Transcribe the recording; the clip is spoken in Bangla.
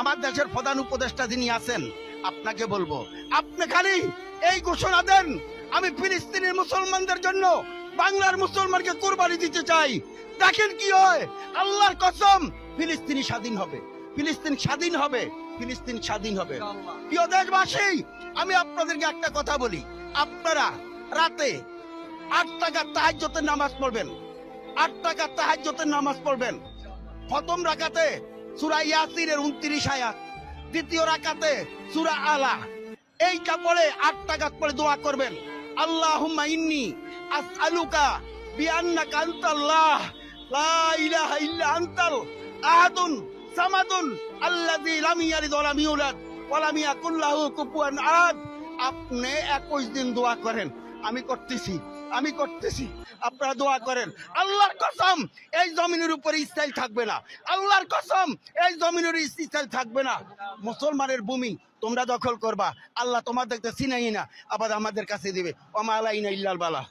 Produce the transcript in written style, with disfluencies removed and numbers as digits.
আমার দেশের প্রধান উপদেষ্টা যিনি আছেন, আপনাকে বলবো, আপনি খালি এই ঘোষণা দেন, আমি ফিলিস্তিনের মুসলমানদের জন্য বাংলার মুসলমানকে কোরবানি দিতে চাই। দেখেন কি হয়, আল্লাহর কসম, ফিলিস্তিনি স্বাধীন হবে, ফিলিস্তিন স্বাধীন হবে, ফিলিস্তিন স্বাধীন হবে। প্রিয় দেশবাসী, আমি আপনাদেরকে একটা কথা বলি, আপনারা রাতে 8 টাকা তাহাজ্জুদের নামাজ পড়বেন, 8 টাকা তাহাজ্জুদের নামাজ পড়বেন। প্রথম রাকাতে সূরা ইয়াসিনের 29 আয়াত, দ্বিতীয় রাকাতে সূরা আলা, এইটা পড়ে 8 টাকা পড়ে দোয়া করবেন। আল্লাহুম্মা ইন্নী আসআলুকা বিআন্নাকা আনতাল্লাহ লা ইলাহা ইল্লা আনতাল আহাদুন সামাদুন আল্লাযী লাম ইয়ালিদ ওয়া লাম ইউলাদ ওয়া লাম ইয়াকুল লাহু কুফুয়ান আহাদ। আপনি 21 দিন দোয়া করেন, আমি করতেছি, আপনারা দোয়া করেন। আল্লাহর কসম, এই জমিনের উপরে ইসরাইল থাকবে না, আল্লাহর কসম, এই জমিনের ইসরাইল থাকবে না। মুসলমানের ভূমি তোমরা দখল করবা, আল্লাহ তোমাদেরকে চিনাই না, আবার আমাদের কাছে দিবে। ওমা আলাইনা ইল্লাল বালা।